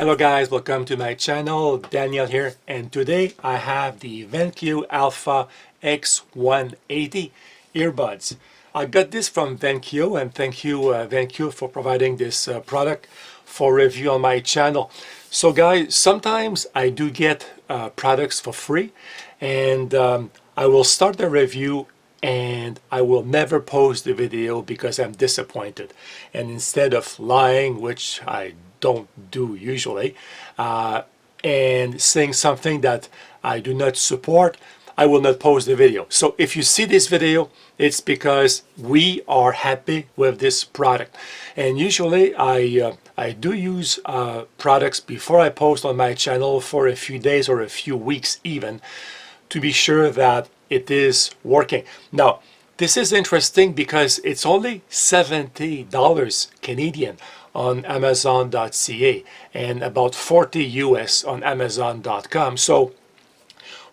Hello guys, welcome to my channel. Daniel here, and today I have the Vankyo Alpha X180 earbuds. I got this from Vankyo, and thank you Vankyo for providing this product for review on my channel. So guys, sometimes I do get products for free, and I will start the review and I will never post the video because I'm disappointed. And instead of lying, which I don't do usually, and saying something that I do not support, I will not post the video. So if you see this video, it's because we are happy with this product. And usually I do use products before I post on my channel for a few days or a few weeks even, to be sure that it is working. Now, this is interesting because it's only $70 Canadian on Amazon.ca and about 40 US on Amazon.com. So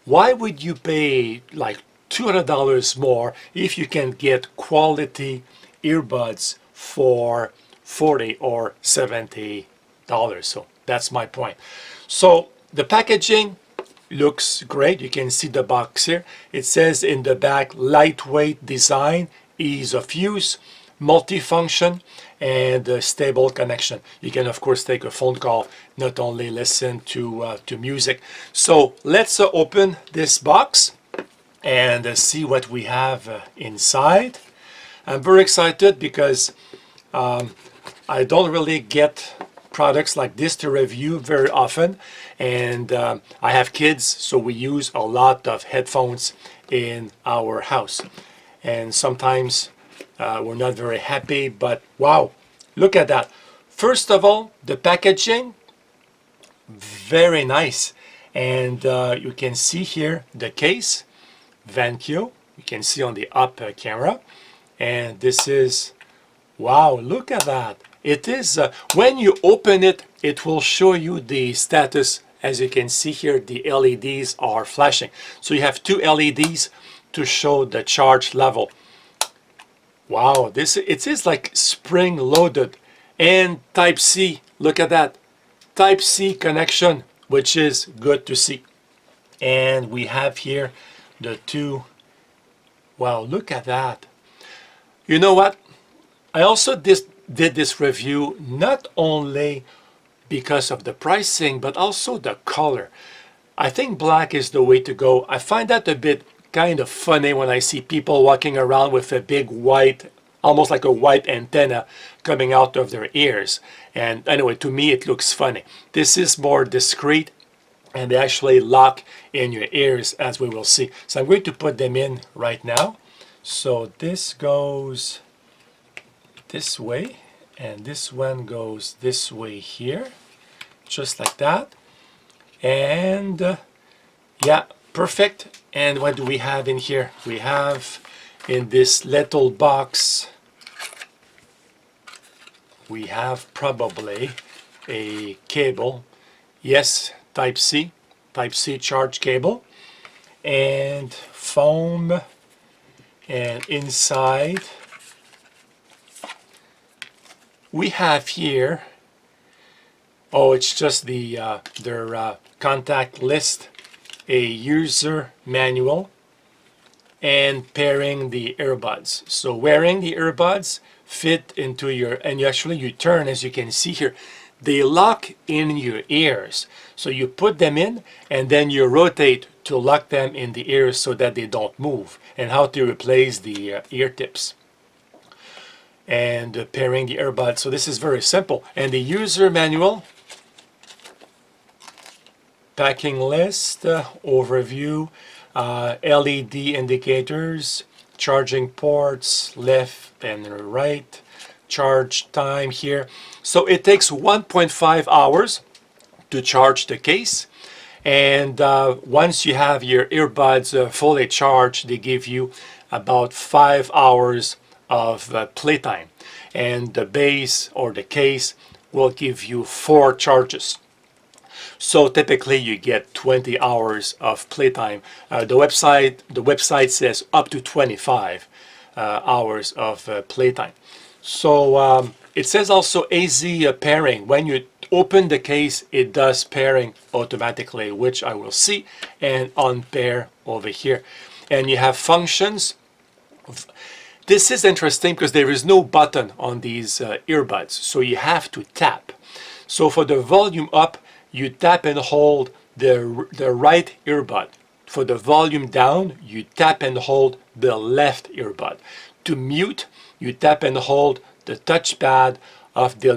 why would you pay like $200 more if you can get quality earbuds for 40 or $70? So that's my point. So the packaging looks great. You can see the box here. It says in the back, lightweight design, ease of use, multifunction, and stable connection. You can of course take a phone call, not only listen to music. So let's open this box and see what we have inside. I'm very excited because I don't really get products like this to review very often, and I have kids, so we use a lot of headphones in our house, and sometimes we're not very happy, but wow, look at that. First of all, the packaging, very nice, and you can see here the case, Vankyo, you can see on the up camera, and this is, wow, look at that. It is, when you open it, it will show you the status. As you can see here, the LEDs are flashing. So you have two LEDs to show the charge level. Wow, it is like spring-loaded. And Type-C, look at that. Type-C connection, which is good to see. And we have here the two. Wow, look at that. You know what? I also did this review not only because of the pricing, but also the color. I think black is the way to go. I find that a bit kind of funny when I see people walking around with a big white, almost like a white antenna coming out of their ears. And anyway, to me it looks funny. This is more discreet, and they actually lock in your ears, as we will see. So I'm going to put them in right now. So this goes this way, and this one goes this way here, just like that. And yeah, perfect. And what do we have in here? We have in this little box, we have probably a cable. Yes, Type-C charge cable, and foam, and inside we have here, oh, it's just their contact list, a user manual, and pairing the earbuds. So wearing the earbuds fit into your, and you turn, as you can see here, they lock in your ears. So you put them in and then you rotate to lock them in the ears so that they don't move. And how to replace the ear tips. And pairing the earbuds. So this is very simple. And the user manual, packing list, overview, LED indicators, charging ports, left and right, charge time here. So it takes 1.5 hours to charge the case. And once you have your earbuds fully charged, they give you about 5 hours of playtime, and the base or the case will give you 4 charges. So typically you get 20 hours of playtime. The website says up to 25 hours of playtime. So it says also easy pairing. When you open the case, it does pairing automatically, which I will see, and unpair over here. And you have functions. This is interesting because there is no button on these earbuds, so you have to tap. So for the volume up, you tap and hold the right earbud. For the volume down, you tap and hold the left earbud. To mute, you tap and hold the touchpad of the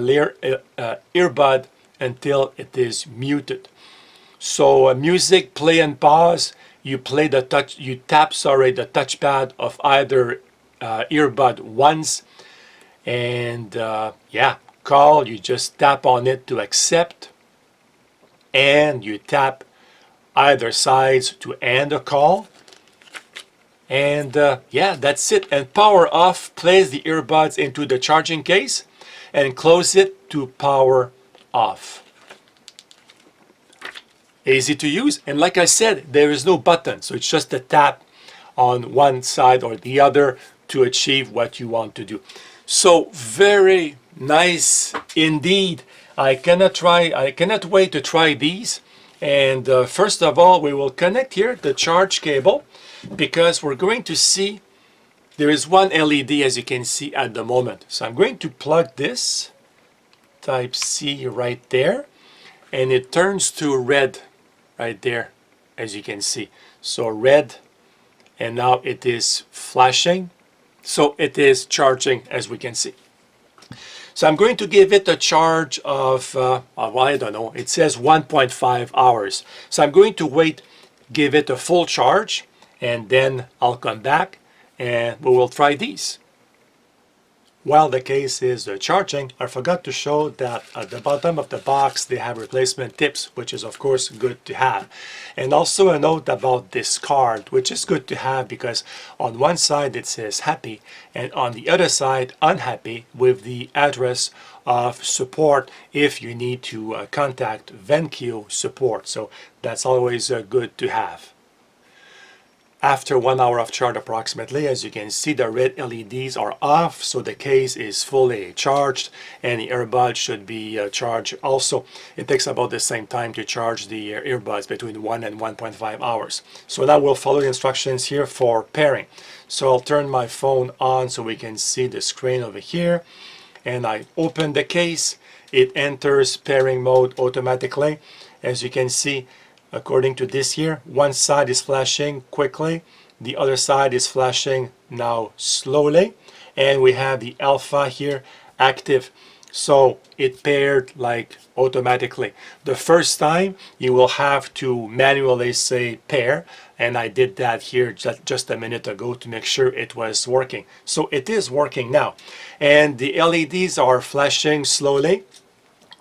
earbud until it is muted. So music play and pause, you tap the touchpad of either earbud once, and yeah, call, you just tap on it to accept, and you tap either sides to end a call. And yeah, that's it. And power off, place the earbuds into the charging case and close it to power off. Easy to use, and like I said, there is no button, so it's just a tap on one side or the other to achieve what you want to do. So very nice indeed. I cannot wait to try these. And first of all, we will connect here the charge cable, because we're going to see there is one LED, as you can see at the moment. So I'm going to plug this type C right there, and it turns to red right there, as you can see. So red, and now it is flashing. So it is charging, as we can see. So I'm going to give it a charge of, well, I don't know, it says 1.5 hours. So I'm going to wait, give it a full charge, and then I'll come back and we will try these. While the case is charging, I forgot to show that at the bottom of the box they have replacement tips, which is of course good to have. And also a note about this card, which is good to have because on one side it says happy and on the other side unhappy, with the address of support if you need to contact Vankyo support. So that's always good to have. After 1 hour of charge approximately, as you can see, the red LEDs are off, so the case is fully charged, and the earbud should be charged also. It takes about the same time to charge the earbuds, between 1 and 1.5 hours. So now we'll follow the instructions here for pairing. So I'll turn my phone on so we can see the screen over here, and I open the case. It enters pairing mode automatically. As you can see, according to this here, one side is flashing quickly, the other side is flashing now slowly, and we have the alpha here active. So it paired like automatically. The first time you will have to manually say pair, and I did that here just a minute ago to make sure it was working. So it is working now, and the LEDs are flashing slowly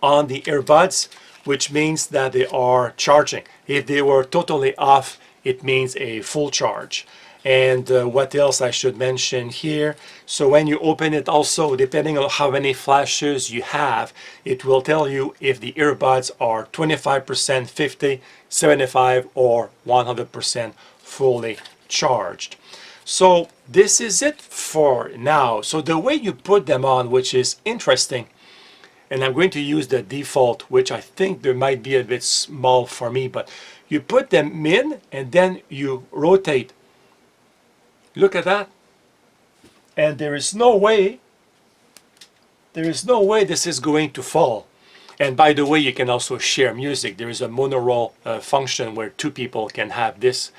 on the earbuds, which means that they are charging. If they were totally off, it means a full charge. And what else I should mention here? So when you open it also, depending on how many flashes you have, it will tell you if the earbuds are 25%, 50, 75, or 100% fully charged. So this is it for now. So the way you put them on, which is interesting, and I'm going to use the default, which I think there might be a bit small for me, but you put them in and then you rotate. Look at that. And there is no way this is going to fall. And by the way, you can also share music. There is a mono-roll function where two people can have this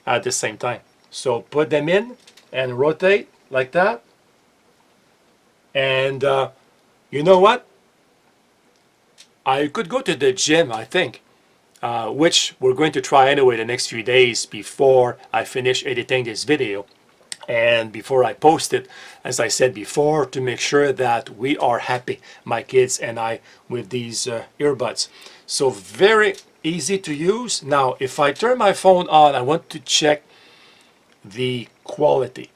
at the same time. So put them in and rotate like that. And you know what? I could go to the gym, I think, which we're going to try anyway the next few days before I finish editing this video and before I post it, as I said before, to make sure that we are happy, my kids and I, with these earbuds. So very easy to use. Now, if I turn my phone on, I want to check the quality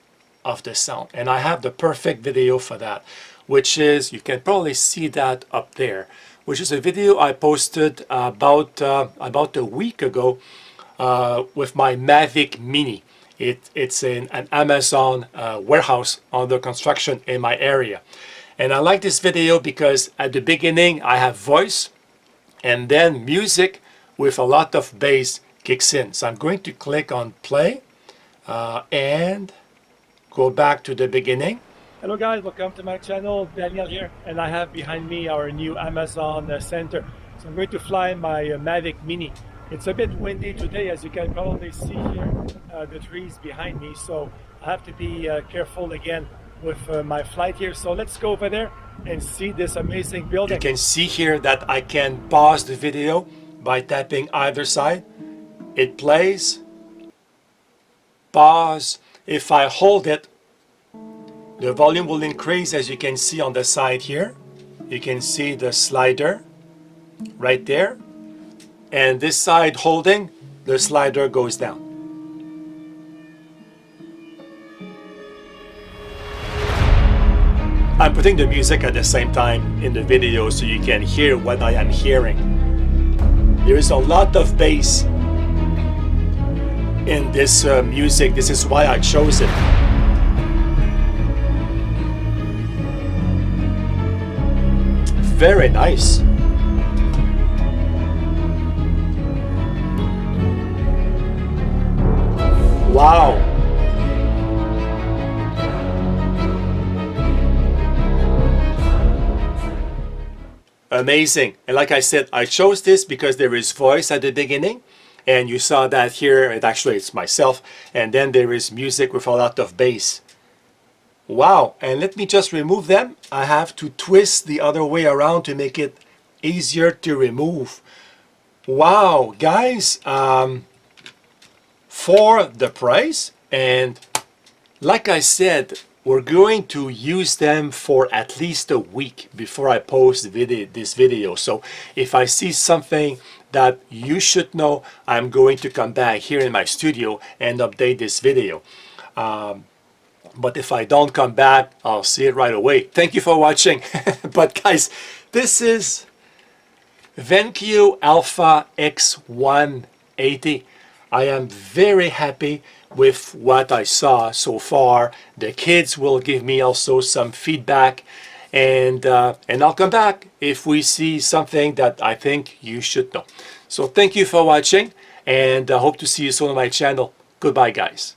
of the sound, and I have the perfect video for that, which is, you can probably see that up there, which is a video I posted about a week ago with my Mavic Mini. It's in an Amazon warehouse under construction in my area. And I like this video because at the beginning I have voice and then music with a lot of bass kicks in. So I'm going to click on play and go back to the beginning. Hello guys, welcome to my channel. Daniel here, and I have behind me our new Amazon center. So I'm going to fly my Mavic Mini. It's a bit windy today, as you can probably see here, the trees behind me. So I have to be careful again with my flight here. So let's go over there and see this amazing building. You can see here that I can pause the video by tapping either side. It plays, pause. If I hold it, the volume will increase, as you can see on the side here. You can see the slider right there. And this side holding, the slider goes down. I'm putting the music at the same time in the video so you can hear what I am hearing. There is a lot of bass in this music. This is why I chose it. Very nice. Wow. Amazing. And like I said, I chose this because there is voice at the beginning, and you saw that here. It's myself, and then there is music with a lot of bass. Wow. And let me just remove them. I have to twist the other way around to make it easier to remove. Wow, guys, for the price, and like I said, we're going to use them for at least a week before I post this video. So if I see something that you should know, I'm going to come back here in my studio and update this video. But if I don't come back, I'll see it right away. Thank you for watching. But guys, this is Vankyo Alpha X180. I am very happy with what I saw so far. The kids will give me also some feedback, and I'll come back if we see something that I think you should know. So thank you for watching, and I hope to see you soon on my channel. Goodbye, guys.